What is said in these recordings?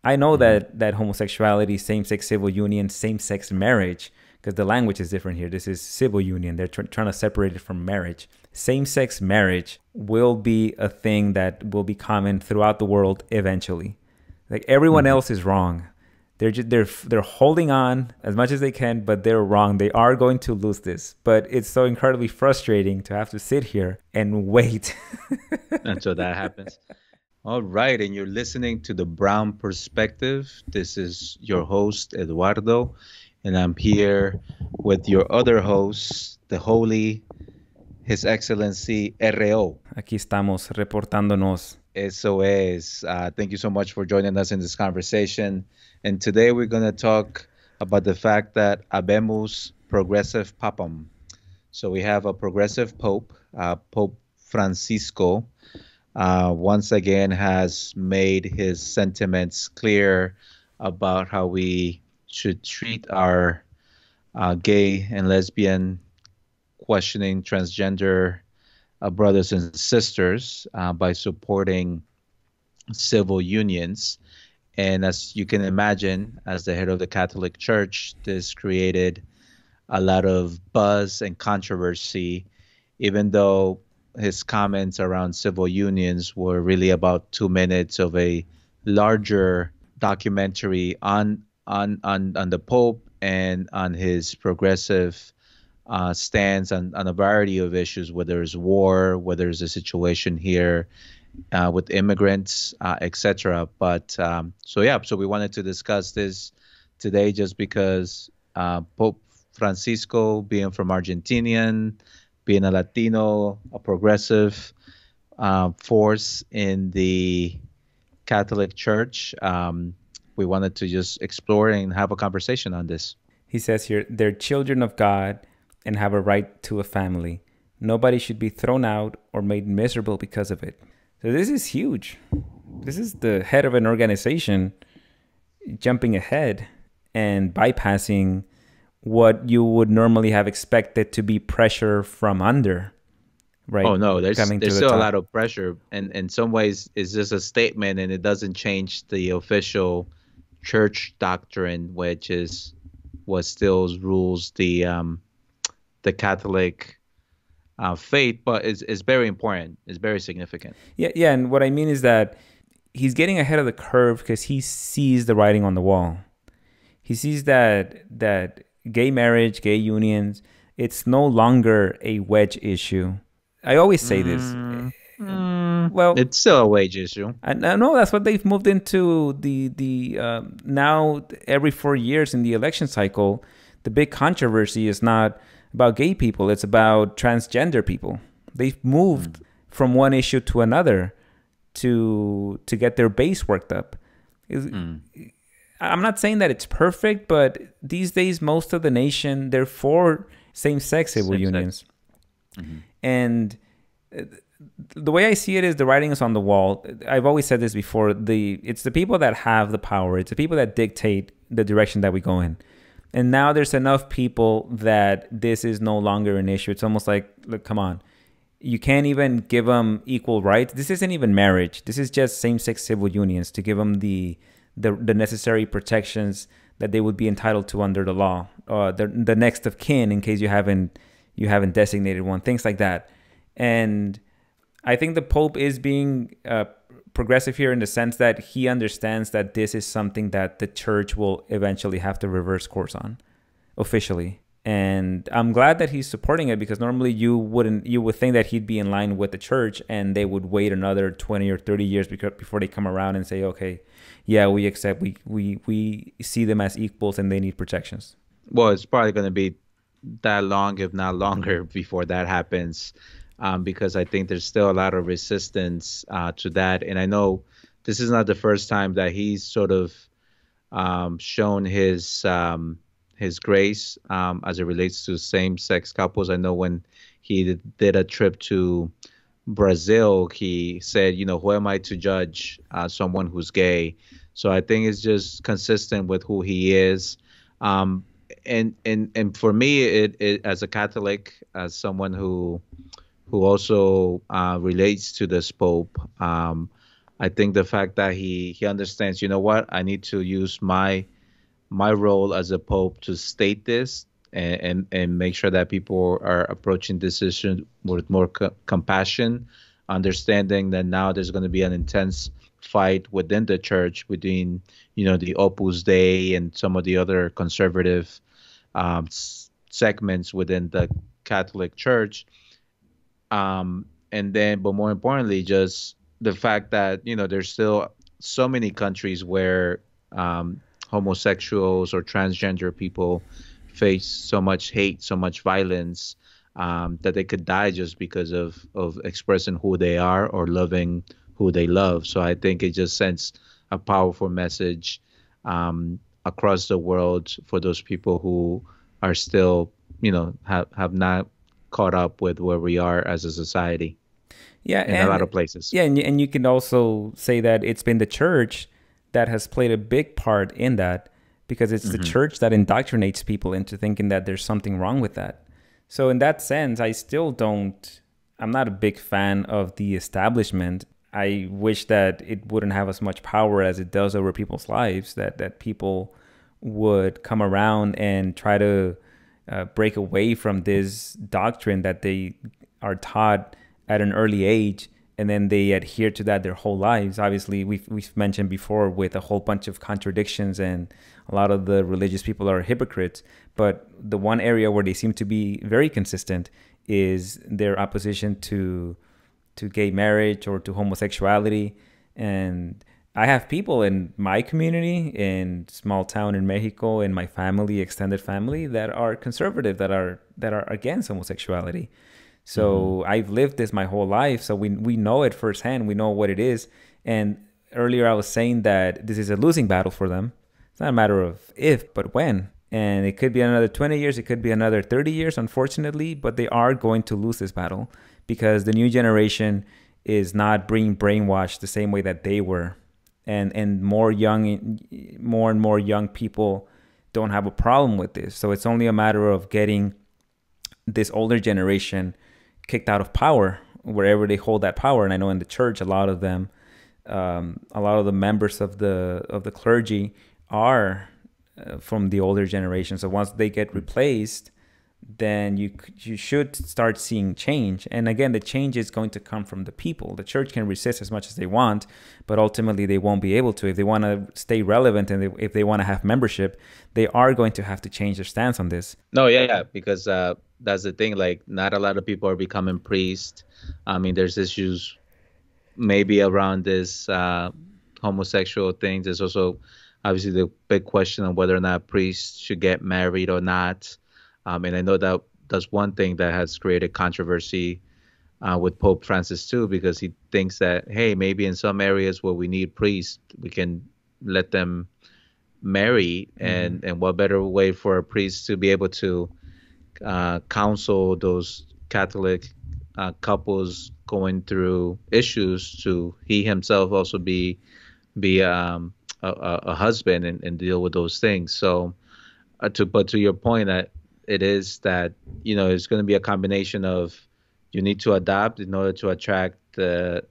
I know that homosexuality, same-sex civil union, same-sex marriage, because the language is different here. This is civil union. They're trying to separate it from marriage. Same-sex marriage will be a thing that will be common throughout the world eventually. Like everyone else is wrong. They're holding on as much as they can, but they're wrong. They are going to lose this. But it's so incredibly frustrating to have to sit here and wait. Until that happens. All right, and you're listening to the Brown Perspective. This is your host, Eduardo, and I'm here with your other host, the Holy, His Excellency RO. Aquí estamos reportándonos. Eso es. Thank you so much for joining us in this conversation. And today we're going to talk about the fact that habemos progressive papam. So we have a progressive pope, Pope Francisco, once again has made his sentiments clear about how we should treat our gay and lesbian, questioning transgender brothers and sisters by supporting civil unions. And as you can imagine, as the head of the Catholic Church, this created a lot of buzz and controversy, even though his comments around civil unions were really about 2 minutes of a larger documentary on the Pope and on his progressive stance on a variety of issues, whether it's war, whether it's a situation here with immigrants, etc. But so we wanted to discuss this today just because Pope Francisco, being from Argentinian, being a Latino, a progressive force in the Catholic Church, we wanted to just explore and have a conversation on this. He says here, they're children of God and have a right to a family. Nobody should be thrown out or made miserable because of it. So this is huge. This is the head of an organization jumping ahead and bypassing what you would normally have expected to be pressure from under, right? Oh no, there's Coming to there's the still a top. lot of pressure, and in some ways it's just a statement, and it doesn't change the official church doctrine, which is what still rules the Catholic faith, but it's very important. It's very significant. Yeah, and what I mean is that he's getting ahead of the curve because he sees the writing on the wall. He sees that gay marriage, gay unions, it's no longer a wedge issue. I always say this. Well, It's still a wage issue. I know that's what they've moved into the now every 4 years in the election cycle. The big controversy is not about gay people; it's about transgender people. They've moved from one issue to another to get their base worked up. I'm not saying that it's perfect, but these days most of the nation they're for same-sex civil Same unions, sex. and the way I see it is the writing is on the wall. I've always said this before. It's the people that have the power. It's the people that dictate the direction that we go in. And now there's enough people that this is no longer an issue. It's almost like, look, come on. You can't even give them equal rights. This isn't even marriage. This is just same-sex civil unions to give them the necessary protections that they would be entitled to under the law. The next of kin in case you haven't designated one. Things like that. And I think the Pope is being progressive here in the sense that he understands that this is something that the church will eventually have to reverse course on officially. And I'm glad that he's supporting it because normally you would think that he'd be in line with the church and they would wait another 20 or 30 years before they come around and say, okay, yeah, we accept, we see them as equals and they need protections. Well, it's probably going to be that long, if not longer, before that happens. Because I think there's still a lot of resistance to that. And I know this is not the first time that he's sort of shown his grace as it relates to same-sex couples. I know when he did a trip to Brazil, he said, who am I to judge someone who's gay? So I think it's just consistent with who he is. And for me, it as a Catholic, as someone who also relates to this Pope. I think the fact that he understands, you know what, I need to use my role as a pope to state this and make sure that people are approaching this issue with more compassion, understanding that now there's going to be an intense fight within the church between, the Opus Dei and some of the other conservative segments within the Catholic Church. And then, but more importantly, just the fact that, there's still so many countries where homosexuals or transgender people face so much hate, so much violence, that they could die just because of expressing who they are or loving who they love. So I think it just sends a powerful message across the world for those people who are still, have not caught up with where we are as a society Yeah, in a lot of places. yeah, and you can also say that it's been the church that has played a big part in that, because it's the church that indoctrinates people into thinking that there's something wrong with that. So in that sense, I'm not a big fan of the establishment. I wish that it wouldn't have as much power as it does over people's lives, that people would come around and try to break away from this doctrine that they are taught at an early age, and then they adhere to that their whole lives. Obviously, we've mentioned before, with a whole bunch of contradictions, and a lot of the religious people are hypocrites. But the one area where they seem to be very consistent is their opposition to gay marriage or to homosexuality. And I have people in my community, in small town in Mexico, in my family, extended family, that are conservative, that are against homosexuality. So I've lived this my whole life. So we know it firsthand. We know what it is. And earlier I was saying that this is a losing battle for them. It's not a matter of if, but when. And it could be another 20 years. It could be another 30 years, unfortunately. But they are going to lose this battle, because the new generation is not being brainwashed the same way that they were. And more and more young people don't have a problem with this. So it's only a matter of getting this older generation kicked out of power wherever they hold that power. And I know in the church, a lot of them, a lot of the members of the clergy are from the older generation. So once they get replaced, then you should start seeing change. And again, the change is going to come from the people. The church can resist as much as they want, but ultimately they won't be able to. If they want to stay relevant, and if they want to have membership, they are going to have to change their stance on this. No, yeah, because that's the thing. Like, not a lot of people are becoming priests. I mean, there's issues maybe around this homosexual things. There's also obviously the big question on whether or not priests should get married or not. And I know that that's one thing that has created controversy with Pope Francis too, because he thinks that, hey, maybe in some areas where we need priests, we can let them marry, and what better way for a priest to be able to counsel those Catholic couples going through issues, to he himself also be a husband and deal with those things. So, but to your point, that it is that, it's going to be a combination of, you need to adapt in order to attract the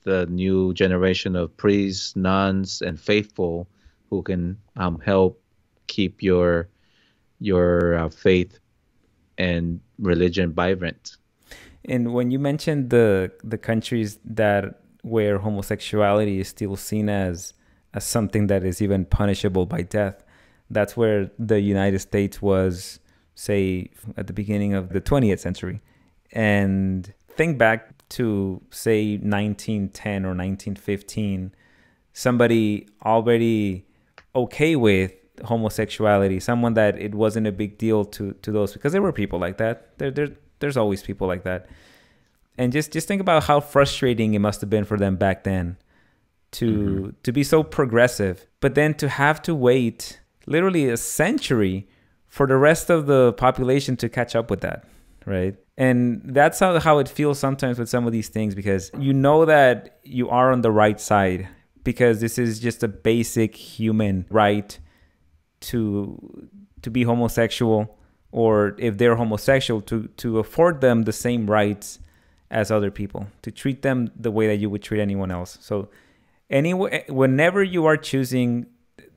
new generation of priests, nuns, and faithful who can help keep your faith and religion vibrant. And when you mentioned the countries that where homosexuality is still seen as something that is even punishable by death, that's where the United States was, say, at the beginning of the 20th century. And think back to, say, 1910 or 1915, somebody already okay with homosexuality, someone that it wasn't a big deal to those, because there were people like that. There's always people like that. And just think about how frustrating it must have been for them back then to be so progressive, but then to have to wait literally a century for the rest of the population to catch up with that, right? And that's how it feels sometimes with some of these things, because you know that you are on the right side, because this is just a basic human right to be homosexual, or if they're homosexual, to afford them the same rights as other people, to treat them the way that you would treat anyone else. So Anyway, whenever you are choosing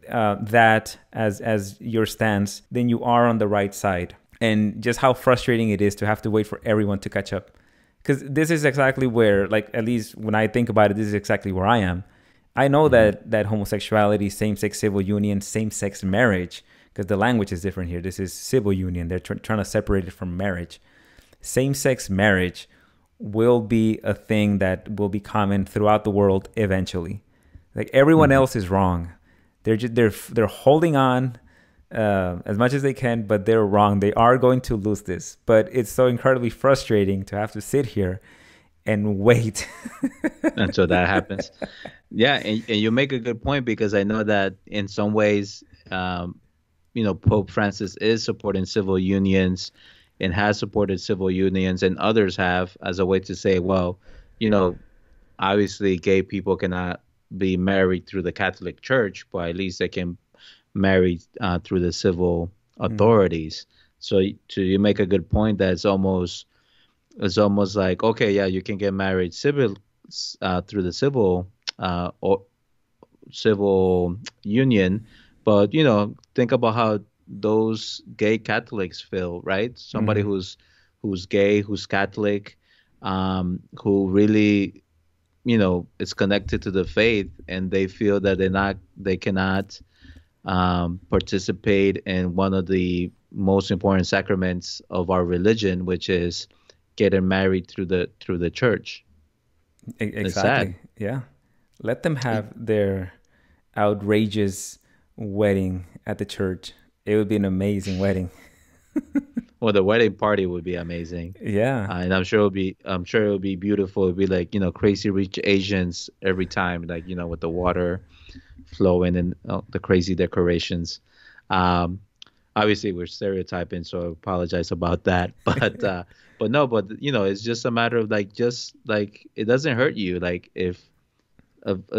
that as your stance, then you are on the right side. And just how frustrating it is to have to wait for everyone to catch up. Because this is exactly where, like, at least when I think about it, this is exactly where I am. I know Hmm. that homosexuality, same-sex civil union, same-sex marriage, because the language is different here. This is civil union. They're trying to separate it from marriage. Same-sex marriage will be a thing that will be common throughout the world eventually. Like everyone Hmm. else is wrong. They're holding on as much as they can, but they're wrong. They are going to lose this. But it's so incredibly frustrating to have to sit here and wait. And so that happens. Yeah, and you make a good point because I know that in some ways, Pope Francis is supporting civil unions and has supported civil unions, and others have as a way to say, well, you know, obviously gay people cannot be married through the Catholic Church, but at least they can marry through the civil Mm, authorities. So you make a good point that it's almost like, okay, yeah, you can get married through the or civil union, but think about how those gay Catholics feel, right? Somebody mm, who's gay, who's Catholic, who really is connected to the faith, and they feel that they cannot participate in one of the most important sacraments of our religion, which is getting married through the church. It's sad. exactly. Yeah. Let them have their outrageous wedding at the church. It would be an amazing wedding. Well, the wedding party would be amazing. Yeah. And I'm sure it would be beautiful. It'd be like, crazy rich Asians every time, like, with the water flowing and the crazy decorations. Um, Obviously we're stereotyping, so I apologize about that. But no, but it's just a matter of like, just like, it doesn't hurt you. Like, if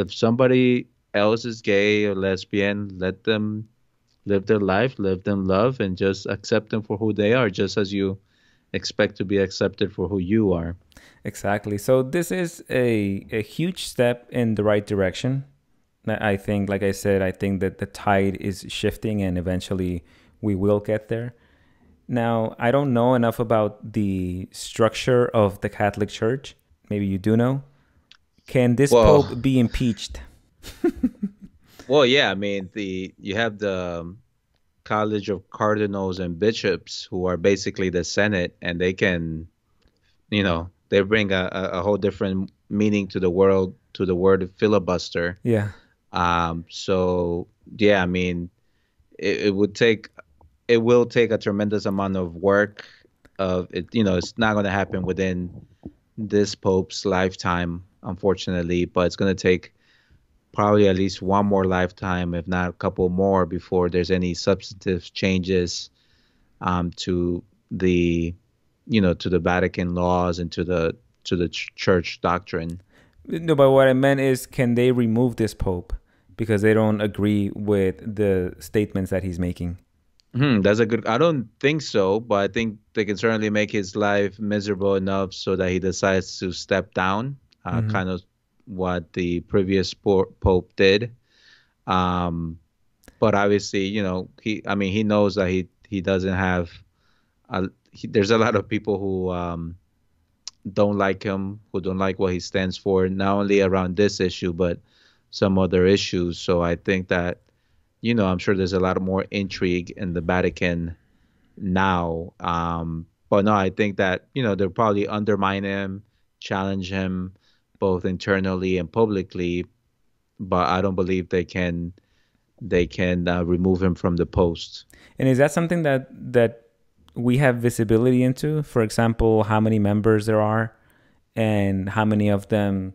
somebody else is gay or lesbian, let them live their life, live them love, and just accept them for who they are, just as you expect to be accepted for who you are. Exactly. So this is a huge step in the right direction. I think, like I said, I think that the tide is shifting and eventually we will get there. Now, I don't know enough about the structure of the Catholic Church. Maybe you do know. Can this Well, pope be impeached? well, yeah. I mean, the you have the College of Cardinals and Bishops, who are basically the Senate, and they bring a whole different meaning to the world, to the word filibuster. Yeah. So yeah, I mean, it would take it will take a tremendous amount of work. Of it, it's not going to happen within this Pope's lifetime, unfortunately, but it's going to take probably at least one more lifetime, if not a couple more, before there's any substantive changes to the to the Vatican laws and to the church doctrine. No, but what I meant is, can they remove this pope because they don't agree with the statements that he's making? That's a good. I don't think so, but I think they can certainly make his life miserable enough so that he decides to step down, Mm-hmm. kind of what the previous pope did. Um, but obviously, I mean, he knows that he doesn't have. There's a lot of people who don't like him, who don't like what he stands for, not only around this issue, but some other issues. So I think that, I'm sure there's a lot more intrigue in the Vatican now. But no, I think that, they'll probably undermine him, challenge him both internally and publicly, but I don't believe they can remove him from the post. And is that something that we have visibility into? For example, how many members there are, and how many of them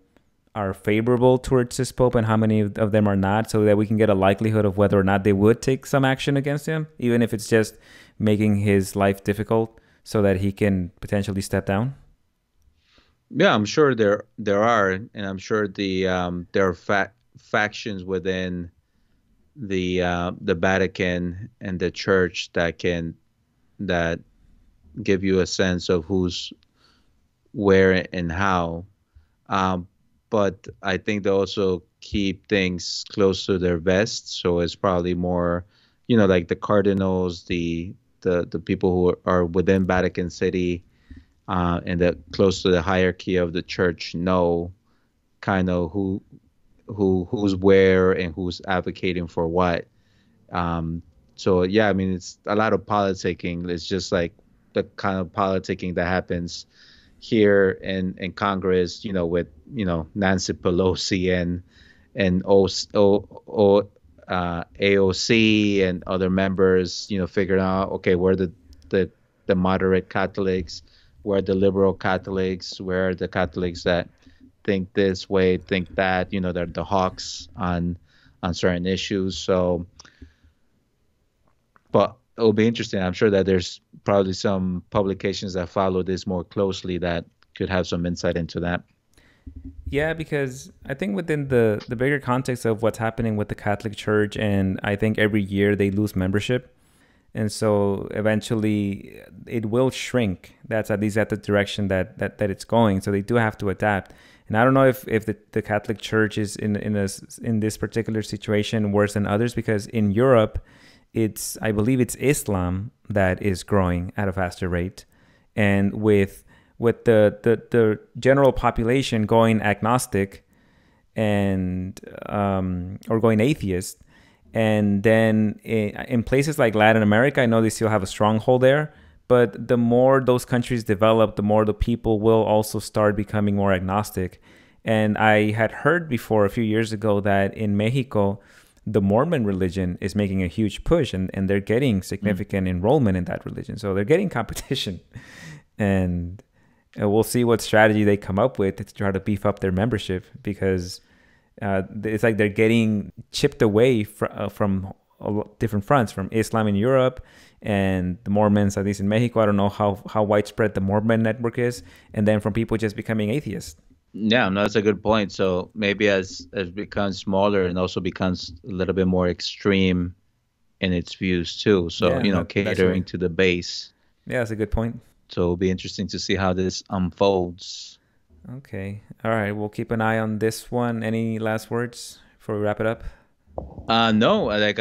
are favorable towards this pope, and how many of them are not, so that we can get a likelihood of whether or not they would take some action against him, even if it's just making his life difficult, so that he can potentially step down. Yeah, I'm sure there are, and I'm sure there are factions within the Vatican and the Church that give you a sense of who's where and how. Um, but I think they also keep things close to their vest. So it's probably more, like the cardinals, the people who are within Vatican City, and that close to the hierarchy of the church know kind of who's where and who's advocating for what. Um, so yeah, I mean, it's a lot of politicking. It's just like the kind of politicking that happens here in Congress, with Nancy Pelosi and AOC and other members, figuring out, okay, where the the moderate Catholics, where are the liberal Catholics, where are the Catholics that think this way, think that, they're the hawks on certain issues. So, but it'll be interesting. I'm sure that there's probably some publications that follow this more closely that could have some insight into that. Yeah, because I think within the bigger context of what's happening with the Catholic Church, and I think every year they lose membership, and so eventually it will shrink. That's at least at the direction that it's going. So they do have to adapt. And I don't know if the Catholic Church is in this particular situation worse than others, because in Europe, I believe it's Islam that is growing at a faster rate, and with the general population going agnostic and or going atheist. And then in places like Latin America, I know they still have a stronghold there, but the more those countries develop, the more the people will also start becoming more agnostic. And I had heard before a few years ago that in Mexico, the Mormon religion is making a huge push, and they're getting significant enrollment in that religion. So they're getting competition. And we'll see what strategy they come up with to try to beef up their membership, because it's like they're getting chipped away from different fronts, from Islam in Europe and the Mormons, at least in Mexico. I don't know how widespread the Mormon network is, and then from people just becoming atheists. Yeah, no, that's a good point. So maybe as it becomes smaller and also becomes a little bit more extreme in its views too. So, Yeah, that's catering right. to the base. Yeah, that's a good point. So it'll be interesting to see how this unfolds. Okay. All right. We'll keep an eye on this one. Any last words before we wrap it up? No, like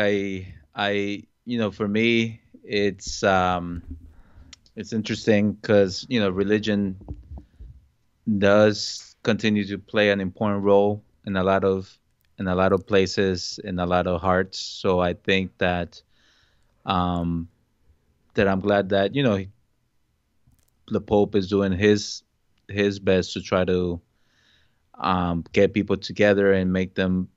for me, it's interesting because, religion does continue to play an important role in a lot of places, in a lot of hearts. So I think um that I'm glad that, the Pope is doing his best to try to get people together and make them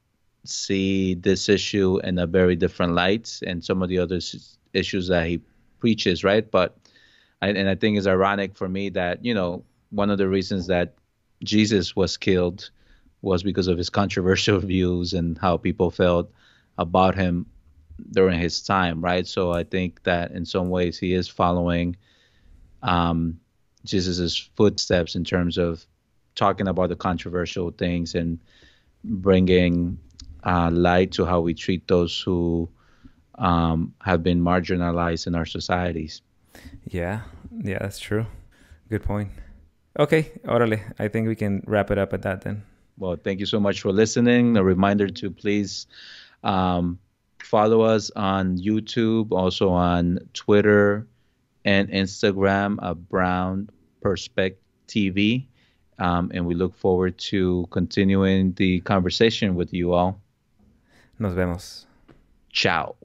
see this issue in a very different light and some of the other issues that he preaches, right? But I think it's ironic for me that, one of the reasons that Jesus was killed was because of his controversial views and how people felt about him during his time, right? So I think that in some ways he is following um, Jesus's footsteps in terms of talking about the controversial things and bringing light to how we treat those who have been marginalized in our societies. Yeah. Yeah, that's true. Good point. Okay. Orale. I think we can wrap it up at that then. Well, thank you so much for listening. A reminder to please um, follow us on YouTube, also on Twitter and Instagram, Brown Perspective TV. And we look forward to continuing the conversation with you all. Nos vemos. Ciao.